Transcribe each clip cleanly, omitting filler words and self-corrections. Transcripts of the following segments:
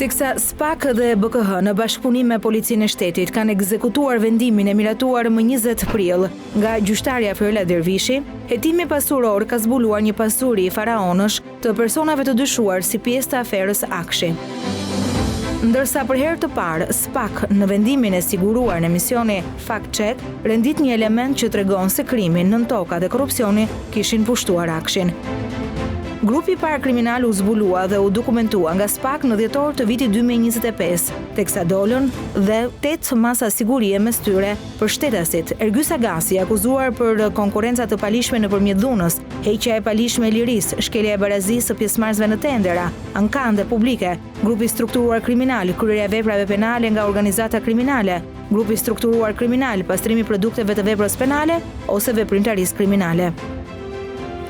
Teksa SPAK dhe BKH në bashkëpunim me Policinë e Shtetit kanë ekzekutuar vendimin e miratuar më 20 prill nga gjyqtarja Frola Dervishi, hetimi pasuror ka zbuluar një pasuri faraonësh të personave të dyshuar si pjesë të aferës Akshi. Ndërsa për herë të parë, SPAK në vendimin e siguruar në emisioni Fact Check rendit një element që tregon se krimi, nëntoka dhe korrupsioni kishin pushtuar Akshin. Grupi parë kriminal u zbulua dhe u dokumentua nga SPAK në dhjetor të vitit 2025, teksa dolën dhe 8 masa sigurie mes tyre për shtetasit. Ergjys Agasi, akuzuar për konkurrenca të palishme nëpërmjet dhunës, heqja e palishme e lirisë, shkelja e barazisë së pjesëmarrësve në tendera, ankande publike, grupi strukturuar kriminal, kryerja e veprave penale nga organizata kriminale, grupi strukturuar kriminal, pastrimi produkteve të veprës penale ose veprimtarisë kriminale.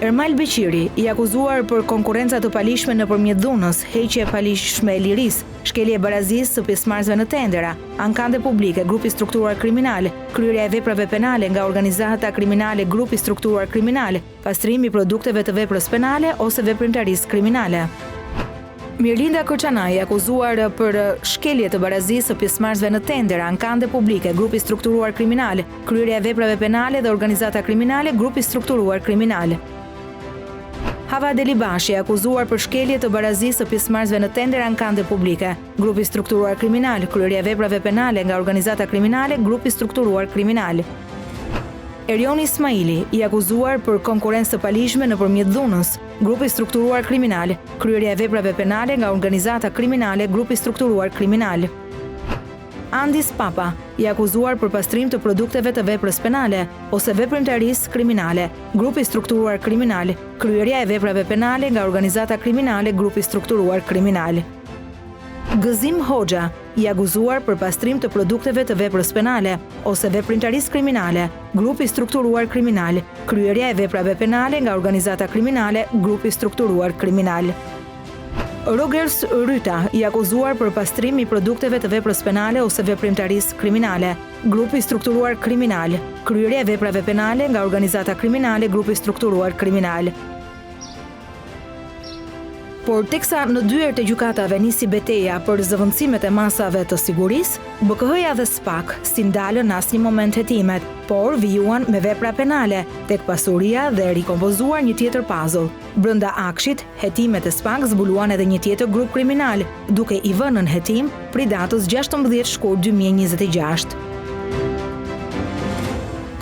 Ermal Beqiri, i akuzuar për konkurrenca të palishme nëpërmjet dhunës, heqje e palishme e lirisë, shkelje e barazisë së pjesëmarrësve në tendera, ankande publike, grupi strukturuar kriminal, kryerja e veprave penale nga organizata kriminale, grupi strukturuar kriminal, pastrimi produkteve të veprës penale ose veprimtarisë kriminale. Mirlinda Kërçanaj, akuzuar për shkelje të barazisë së pjesëmarrësve në tendera, ankande publike, grupi strukturuar kriminal, kryerja e veprave penale dhe organizata kriminale, grupi strukturuar kriminal. Hava Delibashi, akuzuar për shkelje të barazisë së pjesëmarrësve në tendera ankande publike, grupi strukturuar kriminal, kryerja e veprave penale nga organizata kriminale, grupi strukturuar kriminal. Erion Ismaili, i akuzuar për konkurrencë të palishme nëpërmjet dhunës, grupi strukturuar kriminal, kryerja e veprave penale nga organizata kriminale, grupi strukturuar kriminal. Andis Papa, i akuzuar për pastrim të produkteve të veprës penale ose veprimtarisë kriminale, grupi strukturuar kriminal, kryerja e veprave penale nga organizata kriminale, grupi strukturuar kriminal. Gëzim Hoxha, i akuzuar për pastrim të produkteve të veprës penale ose veprimtarisë kriminale, grupi strukturuar kriminal, kryerja e veprave penale nga organizata kriminale, grupi strukturuar kriminal. Rogers Ryta, i akuzuar për pastrim i produkteve të veprës penale ose veprimtarisë kriminale, grupi strukturuar kriminal, kryerja e veprave penale nga organizata kriminale, grupi strukturuar kriminal. Por teksa në dyert e gjykatave nisi betejë për zëvendësimet e masave të sigurisë, BKH-ja dhe SPAK si ndalën në asnjë moment hetimet, por vijuan me vepra penale, tek pasuria dhe rikompozuar një tjetër puzzle. Brenda Akshit, hetimet e SPAK zbuluan edhe një tjetër grup kriminal, duke i vënë në hetim prej datës 16 shkurt 2026.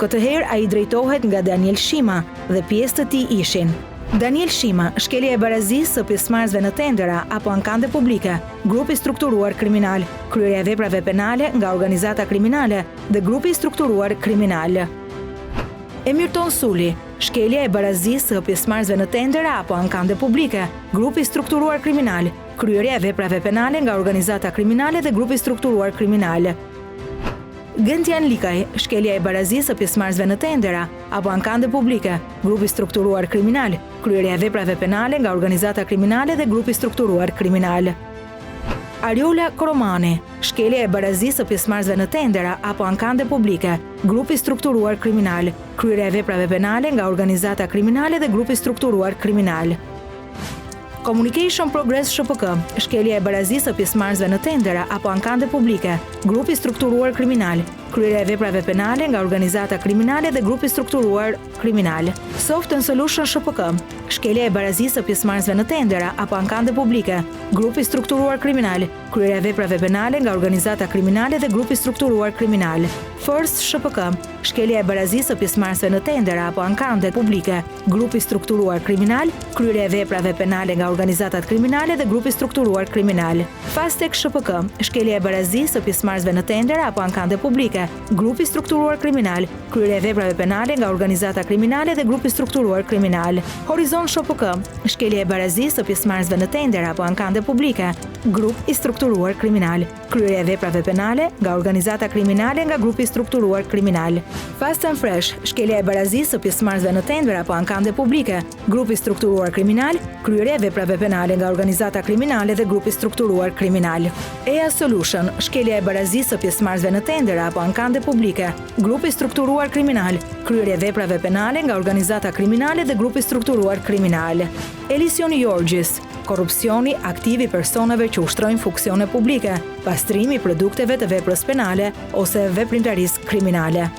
Këtë herë ai drejtohet nga Daniel Shima dhe pjesë të tij ishin Daniel Shima, shkelja e barazisë së pjesëmarrësve në tendera apo ankande publike, grupi strukturuar kriminal, kryerja e veprave penale nga organizata kriminale dhe grupi strukturuar kriminal. Emirton Suli, shkelja e barazisë së pjesëmarrësve në tendera apo ankande publike, grupi strukturuar kriminal, kryerja e veprave penale nga organizata kriminale dhe grupi strukturuar kriminal. Gentian Likaj, shkelja e barazisë së pjesëmarrësve në tendera apo ankande publike, grupi strukturuar kriminal, kryerja e veprave penale nga organizata kriminale dhe grupi strukturuar kriminal. Ariola Koromani, shkelja e barazisë së pjesëmarrësve në tendera apo ankande publike, grupi strukturuar kriminal, kryerja e veprave penale nga organizata kriminale dhe grupi strukturuar kriminal. Communication Progress SHPK, shkelja e barazisë së pjesëmarrësve në tendera apo ankande publike, grupi strukturuar kriminal, kryerja e veprave penale nga organizata kriminale dhe grupi strukturuar kriminal. Soft and Solution SHPK, shkelja e barazisë së pjesëmarrësve në tendera apo ankande publike, grupi strukturuar kriminal, kryerja e veprave penale nga organizata kriminale dhe grupi strukturuar kriminal. First SHPK, shkelja e barazisë së pjesëmarrësve në tendera apo ankande publike, grupi strukturuar kriminal, kryerja e veprave penale nga organizatat kriminale dhe grupi strukturuar kriminal. Fastech SHPK, shkelja e barazisë së pjesëmarrësve në tendera apo ankande publike, grupi strukturuar kriminal, kryerja e veprave penale nga organizata kriminale dhe grupi strukturuar kriminal. Horizon SHPK, shkelja e barazisë së pjesëmarrësve në tendera apo ankande publike, grup i strukturuar kriminal, kryerja e veprave penale nga organizata kriminale nga grupi strukturuar kriminal. Fast and Fresh, shkelja e barazisë së pjesëmarrësve në tendera apo ankande publike, grupi strukturuar kriminal, kryerja e veprave penale nga organizata kriminale dhe grupi strukturuar kriminal. EA Solution, shkelja e barazisë së pjesëmarrësve në tendera apo ankande publike, grupi strukturuar kriminal, kryerja e veprave penale nga organizata kriminale dhe grupi strukturuar kriminal. Elison Jorgjis, korrupsioni aktiv i personave që ushtrojnë funksione publike, pastrimi i produkteve të veprës penale ose veprimtarisë kriminale.